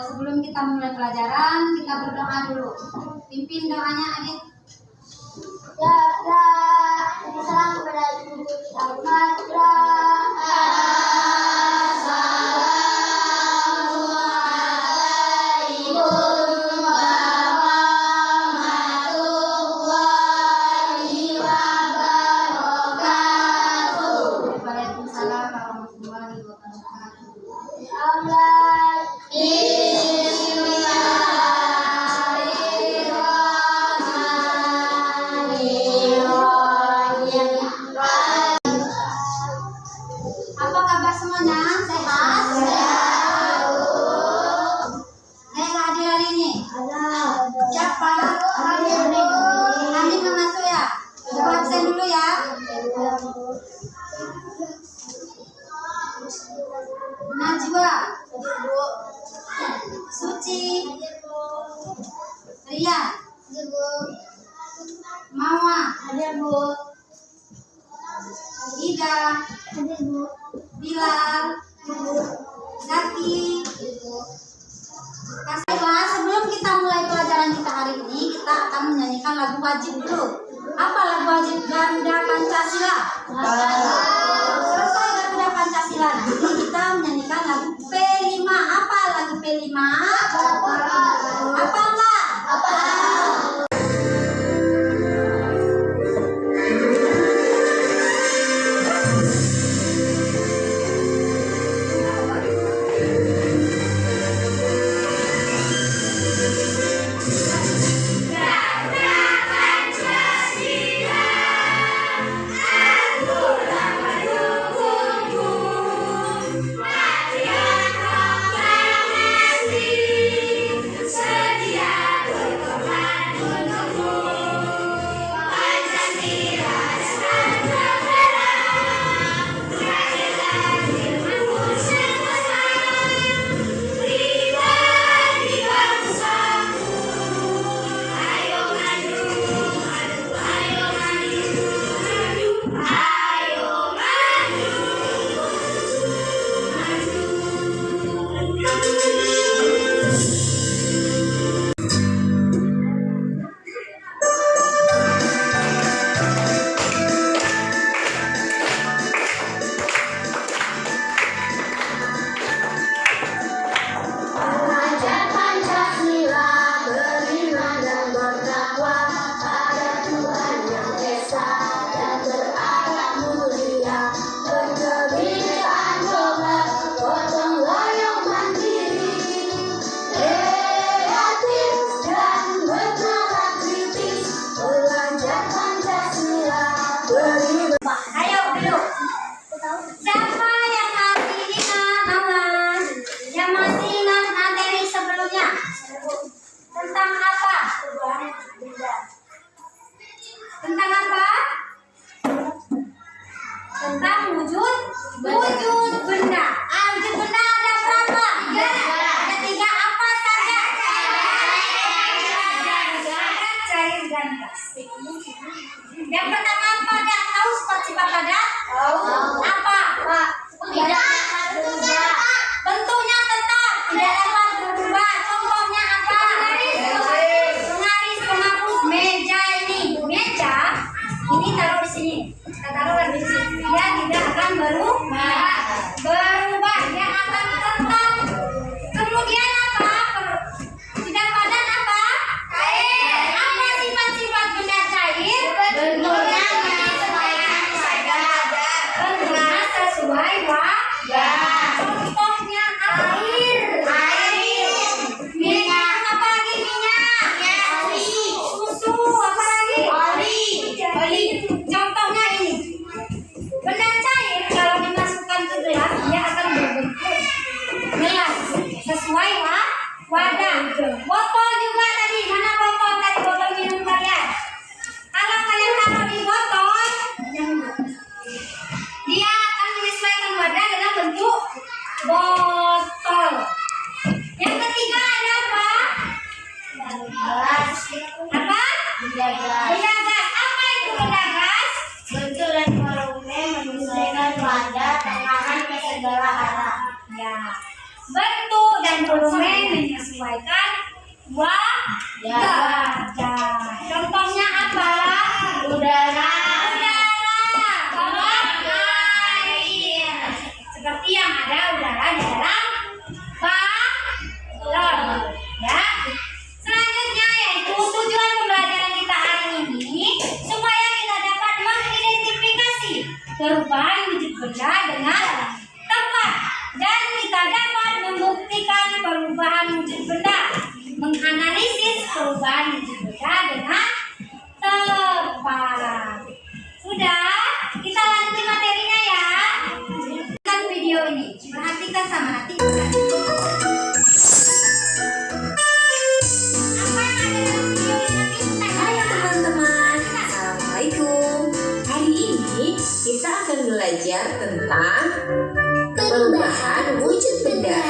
Sebelum kita mulai pelajaran, kita berdoa dulu. Pimpin doanya, Adit. Ya, salam kepada Ibu Al-Matra. Apa kabar semuanya? Sehat? Daerah Adil hari ini? Siapa? Adil nggak masuk ya? Ibu absen dulu ya. Najwa, Suci, Ria, Mama, Ida, Bilal, Zaki. Sebelum kita mulai pelajaran kita hari ini, kita akan menyanyikan lagu wajib dulu. Apa lagu wajib? Garuda Pancasila. Selesai Garuda Pancasila, nanti kita menyanyikan lagu P5. Apa lagu P5? Apa enggak? Yang pertama apa? Dah tahu sifat-sifat padat? Apa? Bentuknya tetap, tidak dapat berubah. Contohnya apa? Penggaris, penghapus, meja ini. Meja ini taruh di sini. Kita taruh lagi di sini. Dia tidak akan berubah. Dia akan tetap. Kemudian apa? Tidak padat apa? Apa sifat-sifat benda cair? Bentuknya sesuai wadah. Contohnya air. Minyak apa lagi? Minyak. Susu apa lagi? Oli. Contohnya ini. Benda cair kalau dimasukkan ke gelas dia akan berbentuk gelas sesuai wadah. dan volume menyesuaikan wajah. Contohnya apa? Udara, air. Seperti yang ada udara di dalam balon. Ya. Selanjutnya yaitu tujuan pembelajaran kita hari ini supaya kita dapat mengidentifikasi perubahan wujud benda dengan tepat dan kita dapat membuktikan perubahan wujud benda, menganalisis perubahan wujud benda dengan tepat. Sudah, kita lanjut materinya ya. Kan video ini, perhatikan sama nanti. Kita akan belajar tentang perubahan wujud benda.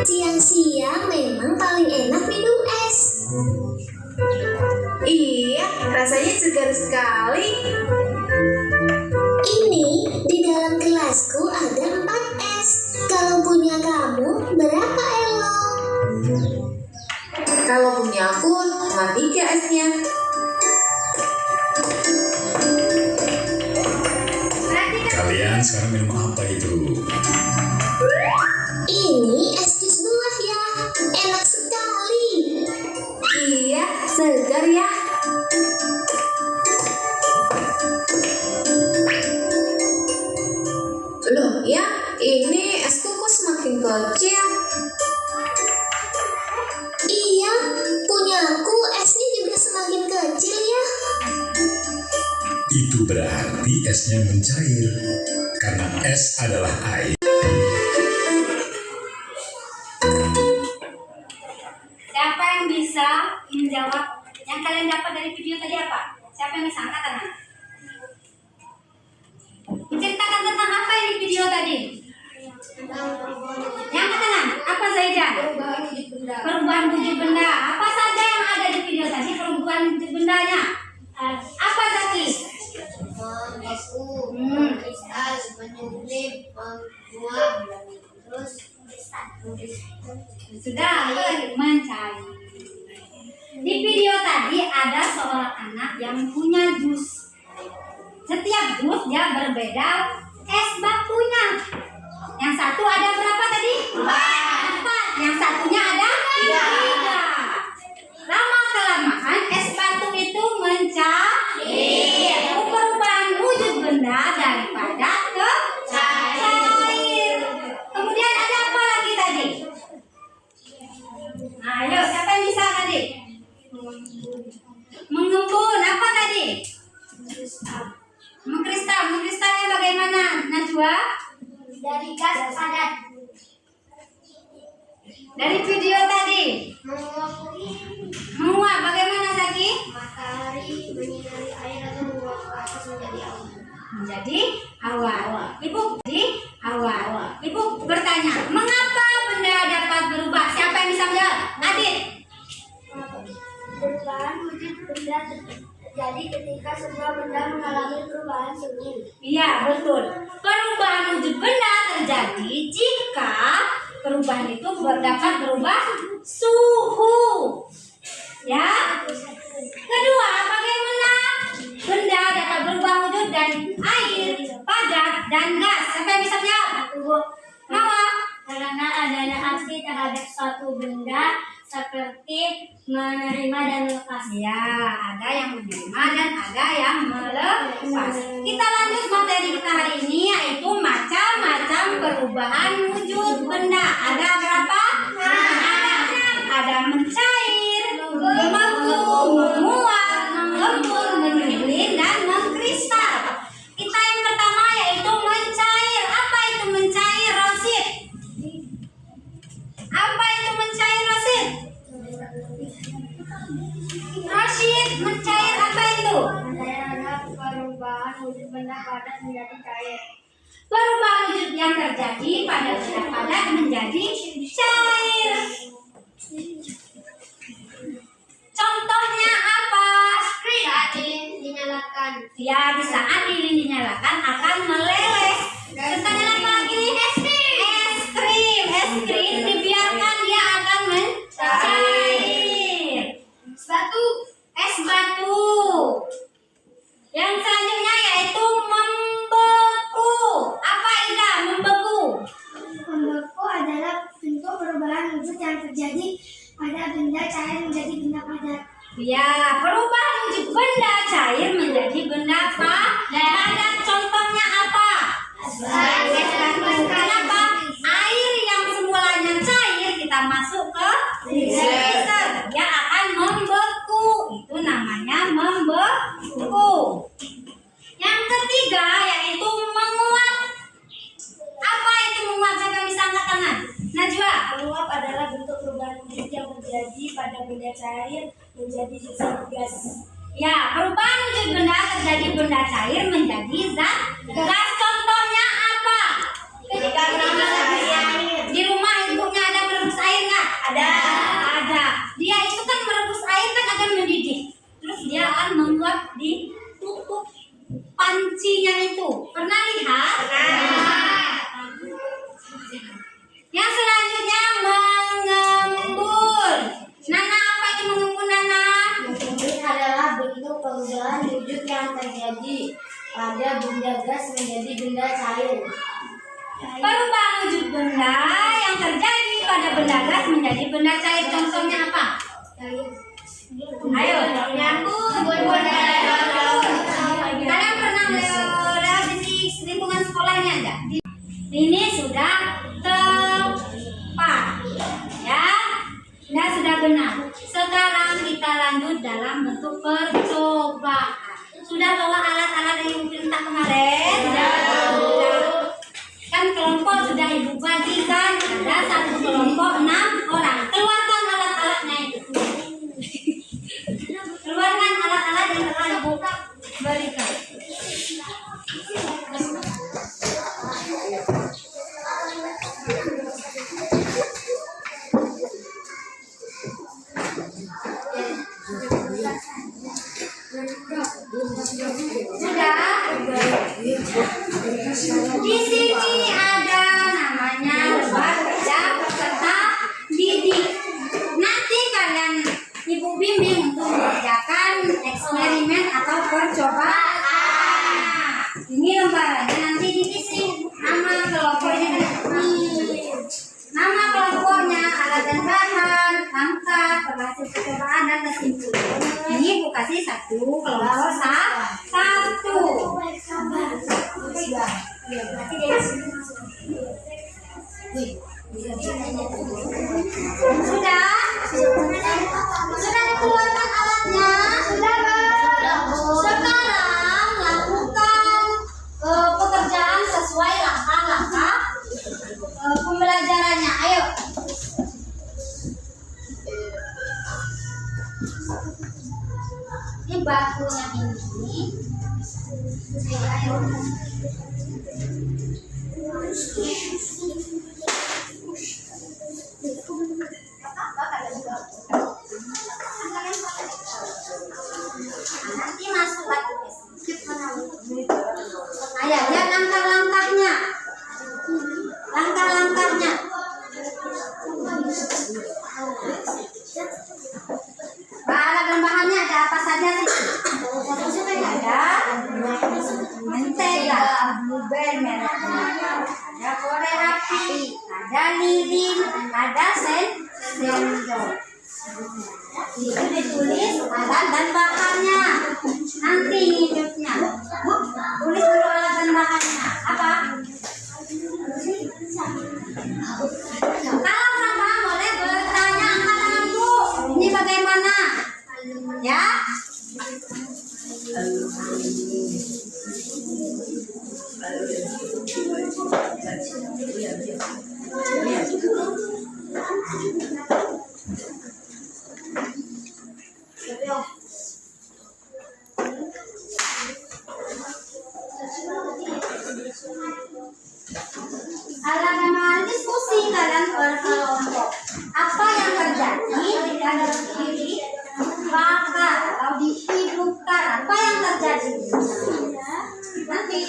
Siang-siang memang paling enak minum es. Iya, rasanya segar sekali. Ini di dalam kelasku ada 4 es. Kalau punya kamu berapa, Elo? Kalau punya aku cuma 3 esnya. Kalian sekarang minum apa itu? Ini es jus buah ya. Enak sekali. Iya, segar ya. Loh ya, ini es kukus semakin kecil. Iya, punya aku esnya juga semakin kecil ya. Itu berarti esnya mencair. Karena es adalah air. Siapa yang bisa menjawab yang kalian dapat dari video tadi apa? Siapa yang bisa angkat tangan? Menceritakan tentang apa ini video tadi? Yang angkat tangan, apa Zaidan? Perubahan wujud benda. Apa saja yang ada di video tadi perubahan wujud bendanya? Apa Zaki? Kristal, menyuplip, menguap, terus Sudah, mencair. Di video tadi ada seorang anak yang punya jus. Setiap jus dia berbeda es batunya. Yang satu ada berapa tadi? 4. Yang satunya ada 3. Lama-kelamaan es batu itu mencair. Perubahan wujud benda daripada ke cair. Kemudian ada apa lagi tadi? Ayo, siapa yang bisa tadi? Mengembun, apa tadi? Mengkristal. Mengkristalnya bagaimana, Najwa? dari gas padat, Dari video tadi. Menguap, bagaimana Zaki? matahari menyinari air lalu menguap ke atas menjadi awan. Menjadi awan. Ibu, Ibu bertanya, mengapa benda dapat berubah? Siapa yang bisa menjawab? Adit. Perubahan wujud benda terjadi ketika sebuah benda mengalami perubahan suhu. Iya, betul. Perubahan wujud benda terjadi jika perubahan itu dapat berubah suhu. Ya. Kedua, bagaimana benda dapat berubah wujud dari air, padat, dan gas? Siapa yang bisa menjawab? Mama. Karena adanya aksi terhadap suatu benda seperti menerima dan melepas. Ya, ada yang menerima dan ada yang melepas. Kita lanjut materi kita hari ini yaitu macam-macam perubahan wujud benda. Ada berapa? Ada mencair, membengkak, menguap, mengembun, menyembelih, dan mengkristal. Kita yang pertama yaitu mencair. Apa itu mencair, Rosid? Apa itu mencair, Rosid? Rosid, mencair apa itu? Ada perubahan wujud benda padat menjadi cair. Perubahan wujud yang terjadi pada benda padat menjadi cair. Contohnya apa? Saat lilin dinyalakan, Ya, di saat lilin dinyalakan akan meleleh. Pertanyaan apa lagi nih? Es krim dibiarkan dia akan mencair. Es batu. Yang selanjutnya yaitu membeku. Apa Ida? Membeku. Membeku adalah bentuk perubahan wujud yang terjadi pada benda cair menjadi benda padat. Ya, perubahan wujud benda cair menjadi benda padat. Contohnya apa? Es batu. Kenapa? Air yang semulanya cair kita masuk ke freezer, dia akan membeku. Itu namanya membeku. Yang ketiga yaitu menguap. Apa itu menguap? Siapa yang bisa angkat tangan? Najwa. Menguap adalah bentuk perubahan wujud yang terjadi pada benda cair menjadi zat gas. Ya, perubahan wujud benda terjadi benda cair menjadi zat gas. Contohnya apa? Ketika merebus air. Di rumah ibunya ada merebus air nggak? Ada. Dia itu kan merebus air kan akan mendidih. Terus dia akan menguap di tutup pancinya itu. Pernah lihat? Yang selanjutnya mengembun. Nana, apa itu mengembun, Nana? Mengembun adalah bentuk perubahan wujud yang terjadi pada benda gas menjadi benda cair. Perubahan wujud benda yang terjadi pada benda gas menjadi benda cair. Contohnya apa? Ayo, nyambung. Kalian pernah lewat di lingkungan sekolahnya enggak? Ini sudah tepat, ya. Nah, sudah benar. Sekarang kita lanjut dalam bentuk percobaan. Sudah bawa alat-alat yang Ibu perintah kemarin? Sudah. Kan kelompok sudah Ibu bagikan. Ada satu kelompok 6 orang. Keluarkan alat-alatnya itu. Keluarkan alat-alat yang telah Ibu berikan. Sudah. Di sini ada namanya baca serta didik. Nanti kalian Ibu bimbing untuk mengerjakan eksperimen atau percobaan. Ini lembarannya nanti diisi nama kelompoknya. Nama kelompoknya, alat dan bahan, angka, berhasil percobaan dan kesimpulan. Ini Bu kasih satu kelompok satu. Sudah? Sudah dikeluarkan alatnya? Sekarang lakukan pekerjaan sesuai langkah-langkah pembelajarannya. Ayo. Ini batunya ini. Ayo. Nanti masuk lagi. Ayo, lihat langkah-langkahnya. Langkah-langkahnya. Alat dan bahannya ada apa saja sih? Ada mentega, blueberry mereknya, ada korek api, ada lilin, ada sendok. Itu ditulis alat dan bahannya. Nanti hidupnya. Tulis dulu alat dan bahannya. Apa? Kalau sama boleh bertanya, angkat tangan Bu. Ini bagaimana? Ya? Alat diskusi kalian berkelompok. Apa yang terjadi jika dibakar atau dihidupkan? Apa yang terjadi? Nanti.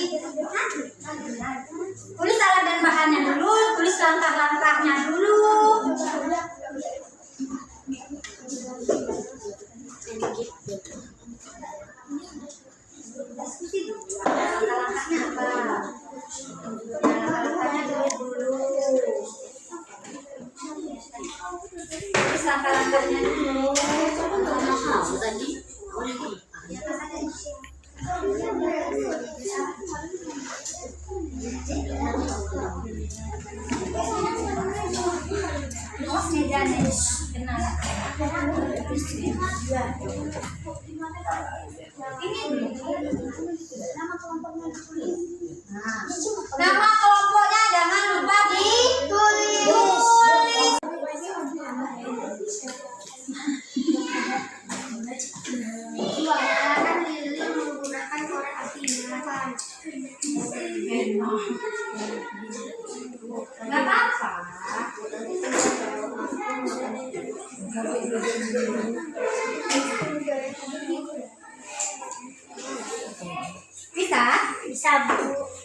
Nama kelompoknya jangan lupa ditulis. Silakan Lili menggunakan korek apinya. Gak apa-apa. Bisa? Bisa, Bu.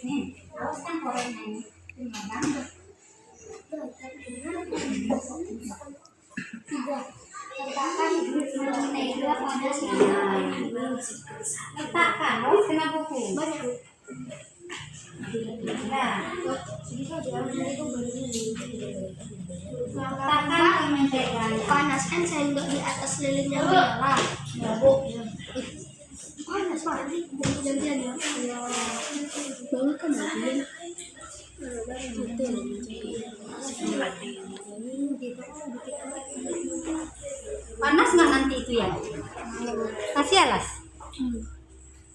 Nih, harus kan koreknya ini. Ini banget. Letakkan mentega pada siang. Letakkan, harus kena buku. Nah, letakkan ke menteganya. Panaskan sendok di atas lilinnya merah. Ya, Bu. Panas, Pak. Gantian ya. Banget kan lagi. Panas nggak nanti itu ya? Kasih alas?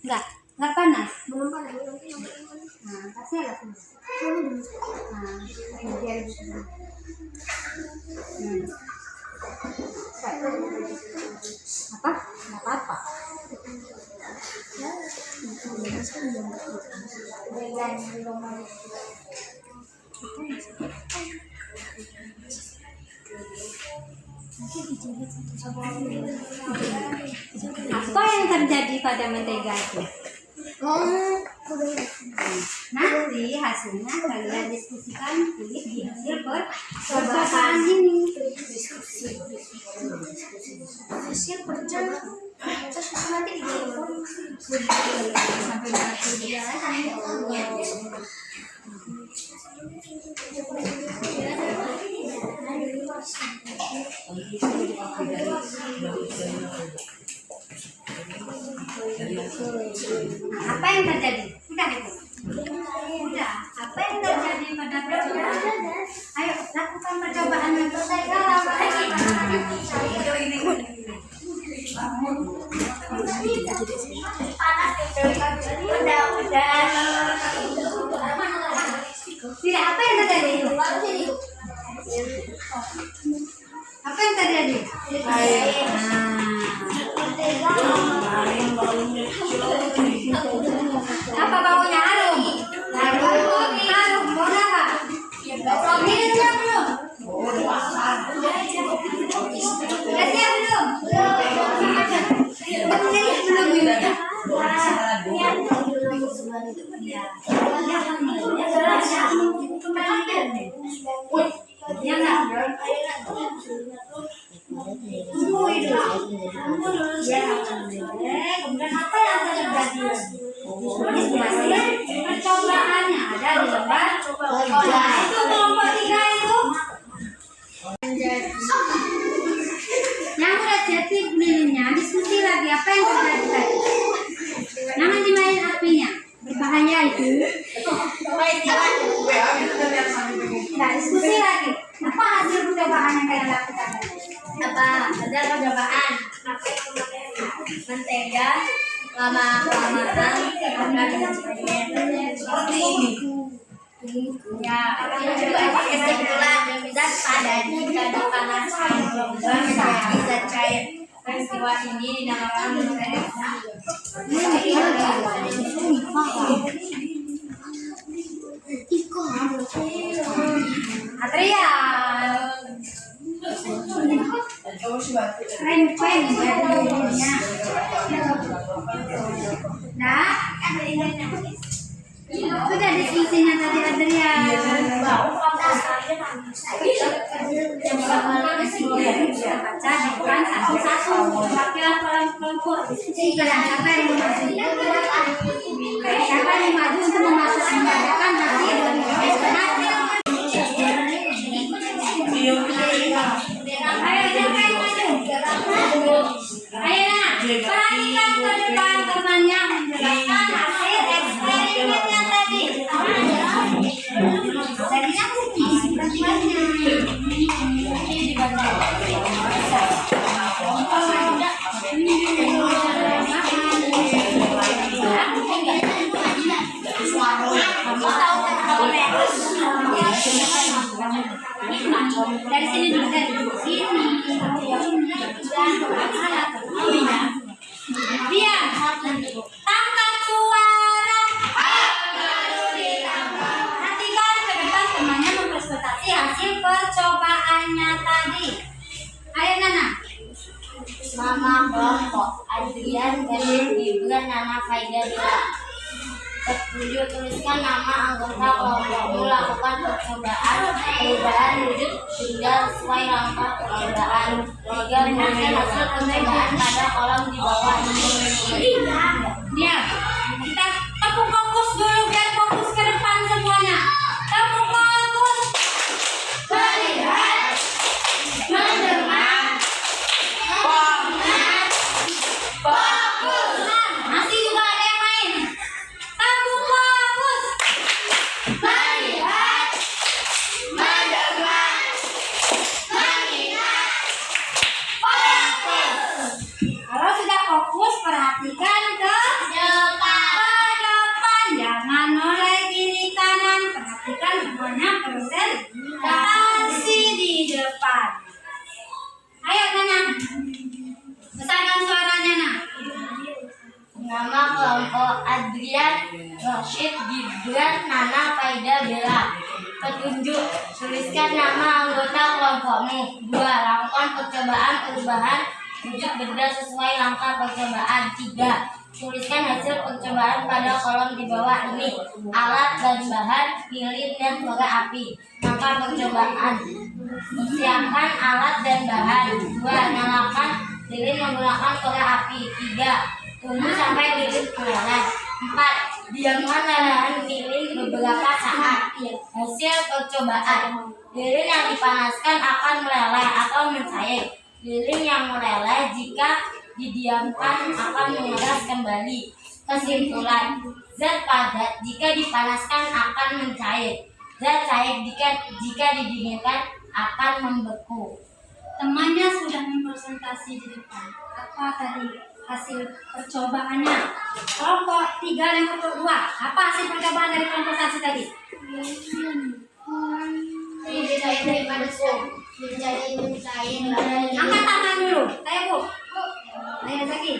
Nggak panas. Belum panas. Nah, kasih alas. Nah, biar bisa. Apa? Nggak apa-apa. Apa yang terjadi pada mentega itu? Nanti hasilnya kalian diskusikan tulis di hasil percobaan ini. Hasil percobaan. Terus nanti Sampai apa yang terjadi? Udah itu. Udah. Apa yang terjadi pada percobaan? Ayo lakukan percobaan yang mentega lagi. Tidak, apa yang terjadi? Apa yang terjadi? Apa baunya? Harum. Harum. Mau apa? Minum siap belum? Udah siap belum? Kemudian apa yang terjadi? Percobaannya ada di lembar percobaan. Itu kelompok 3 itu. Yang udah jadi lilinnya diskusi lagi apa yang terjadi tadi. Jangan dimainin apinya, berbahaya itu. Nah, diskusi lagi. Apa hasil percobaan yang kalian lakukan? apa? Ada percobaan. Mentega lama-kelamaan akan seperti ini. Ya, kesimpulan zat padat jika dipanaskan berubah menjadi zat cair. Peristiwa ini dinamakan Adrian. Keren jadinya. Nah, sudah diskusinya tadi Adrian. Yang bakal kita baca bukan satu-satu. Wakil kelompok. Siapa yang maju? Siapa yang maju untuk membacakan hasil? Perhatikan ke depan temannya menjelaskan hasil eksperimen yang tadi. Jadinya ini dibaca. Dari sini dulu, dari sini. Dan alat diam. Tangkap suara. Perhatikan ke depan temannya mempresentasi hasil percobaannya tadi. Ayo Nana. Nama kelompok Adrian, Daniel, Gibran, Nana, Faida, Bila. Ketujuh, tuliskan nama anggota kelompokmu. Lakukan percobaan perubahan wujud hingga sesuai langkah percobaan. 3. Tuliskan hasil percobaan pada kolom di bawah ini. Diam. Kita tepuk fokus dulu biar fokus ke depan semuanya. Tepuk fokus. Melihat, mendengar, fokus. Masih juga ada yang main. Tepuk fokus. Melihat, mendengar, mengingat, fokus. Kalau sudah fokus, perhatikan ke depan, jangan noleh kiri kanan. Perhatikan semuanya presentasi di depan. Ayo Nana, besarkan suaranya Nana. Nama kelompok Adrian, Rashid, Gibran, Nana, Faida, Bella. Petunjuk, tuliskan nama anggota kelompokmu. 2. Lakukan percobaan perubahan wujud benda sesuai langkah percobaan. 3. Tuliskan hasil percobaan pada kolom di bawah ini. Alat dan bahan, lilin dan korek api. Langkah percobaan. Siapkan alat dan bahan. 2. Nyalakan lilin menggunakan korek api. 3. Tunggu sampai lilin meleleh. 4. Diamkan lelehan lilin beberapa saat. Hasil percobaan. Lilin yang dipanaskan akan meleleh atau mencair. Lilin yang meleleh jika didiamkan akan mengeras kembali. Kesimpulan, zat padat jika dipanaskan akan mencair. Zat cair jika didinginkan akan membeku. Temannya sudah mempresentasi di depan. Apa tadi hasil percobaannya? Kelompok 3 dan kelompok 2. Apa hasil percobaan dari kelompok 1 tadi? Menjadi daripada menjadi mencair. Angkat tangan dulu. Ayo Bu. Ayo lagi.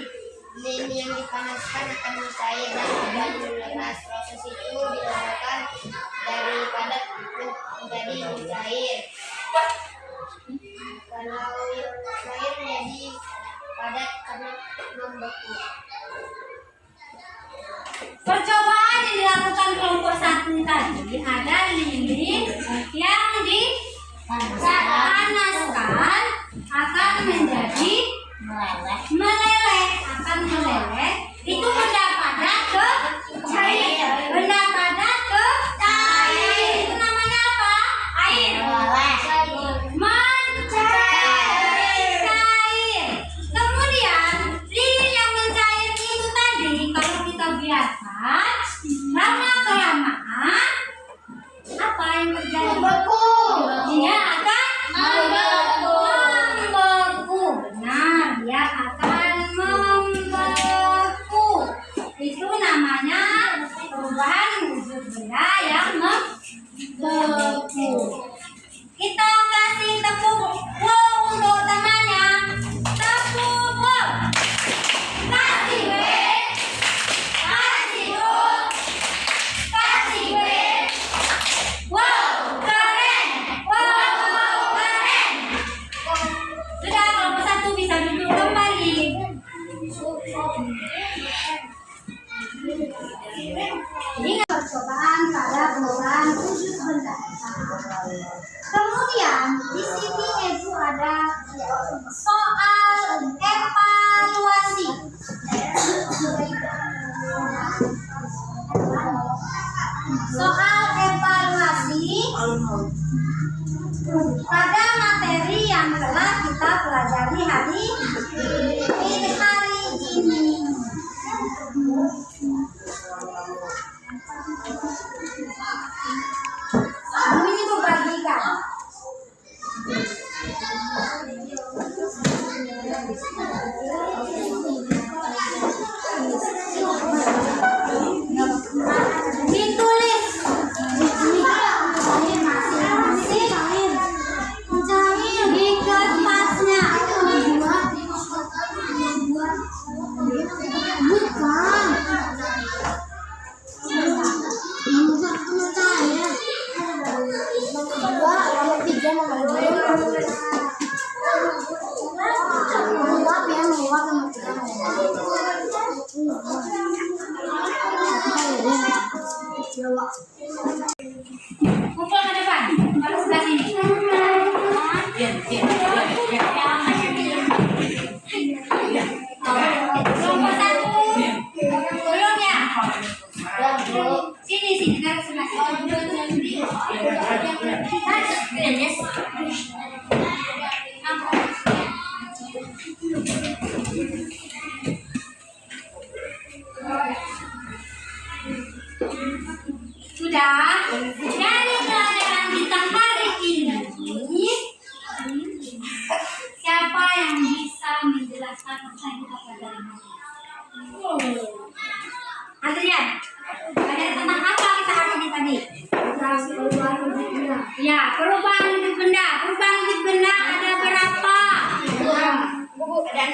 Lilin yang dipanaskan akan mencair dan tidak mengeras. Proses itu dilakukan dari padat menjadi mencair. Kalau yang cair menjadi padat karena membeku. Percobaan yang dilakukan kelompok 1 tadi ada lilin yang dipanaskan akan menjadi meleleh, akan meleleh. Itu benda padat ke cair. Benda padat ke cair. Itu namanya apa? Air. Mencair. Kemudian lilin yang mencair itu tadi kalau kita biarkan lama-kelamaan apa yang terjadi? Dia akan membeku. Benar, dia akan membeku. Itu namanya perubahan wujud benda yang membeku. Kita kasih tepuk wow untuk temannya. Tepuk wow. Kasih W. Kasih O. Kasih W. Wow, keren. Wow, keren. Sudah, kelompok 1 bisa duduk kembali. Ini percobaan pada perubahan wujud benda. Kemudian di sini itu ada soal evaluasi. Soal evaluasi pada materi yang telah kita pelajari hari ini. Ini dibagikan. Ditulis masing-masing Pukul ke depan. Kalau sebelah sini. Kelompok 1. Belum ya? Sini taruh sebelah sini. Sudah. Dari pelajaran kita hari ini, siapa yang bisa menjelaskan pesan kita pelajaran hari ini? Adrian, pelajaran tentang apa kita hari ini tadi? Ya, perubahan hidup benda. Perubahan hidup benda ada berapa? Ada 6.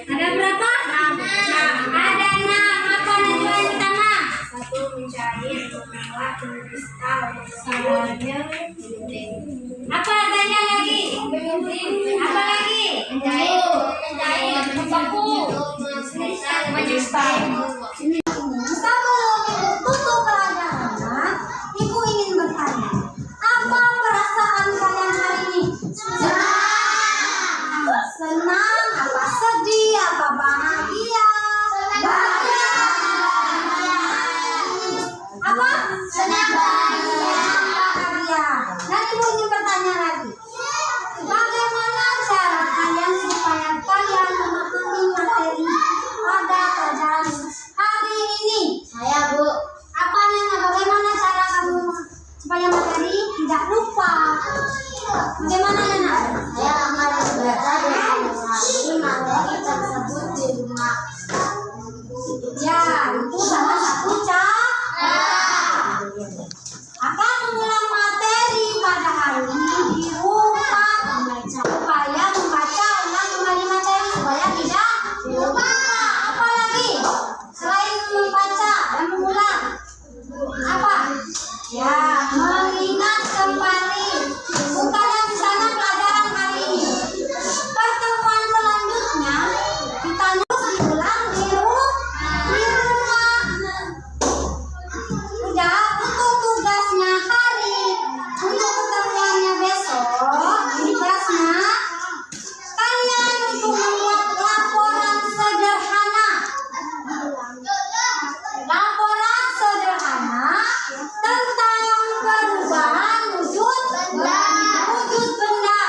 Ada berapa? 6. Ada 6. Apa tujuan utama? 1. Mencari, 2. Menuliskan, 3. Apa tanya lagi? Apa lagi? Menjahit, membaku, menyusun. Untuk pelajaran, Ibu ingin bertanya, apa perasaan kalian hari ini? Senang, apa sedih, apa bahagia? Apa? Senang, bahagia. Dan Ibu ingin bertanya lagi, bagaimana cara kalian supaya kalian memahami materi pada pelajaran hari ini? Saya, Bu. Apanya? Bagaimana cara kamu supaya materi tidak lupa? Bagaimana Nana? Saya akan membaca dan mengulangi materi tersebut di rumah. Ya, itu salah satu cara. Akan mengulang materi pada hari ini di rumah supaya membaca ulang kembali materi supaya tidak lupa. Apalagi selain membaca dan mengulang, apa? Ya, mengingat kembali. Bukannya misalnya pelajaran hari ini. Pertemuan selanjutnya kita terus diulang di rumah. Udah, untuk tugasnya hari, untuk pertemuannya besok, ini tugasnya kalian untuk membuat laporan sederhana. Laporan sederhana tentang perubahan wujud benda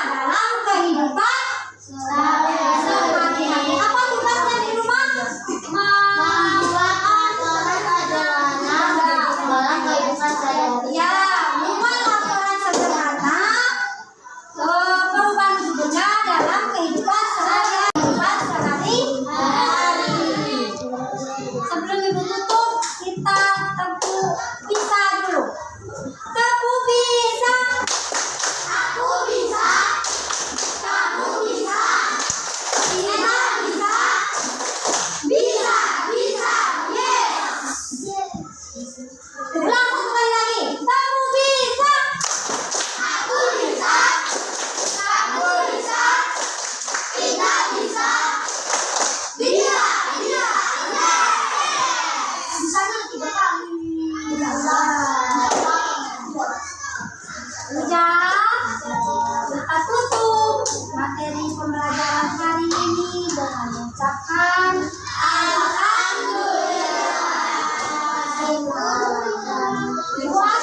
dalam kehidupan sehari-hari. Apa tugasnya di rumah? Membuat laporan sederhana dalam kehidupan sehari-hari. Ya, membuat laporan sederhana perubahan wujud benda dalam kehidupan sehari-hari. Sebelum Ibu tutup, kita tepuk bisa dulu. Tepuk bisa. Aku bisa. Kamu bisa. Kita bisa. Bisa. Yes. Ulang satu kali lagi. Kamu bisa. Aku bisa. Kamu bisa. Kita bisa. Bisa. Misalnya 3 kali. Udah, kita tutup materi pembelajaran hari ini dengan mengucapkan Alhamdulillah.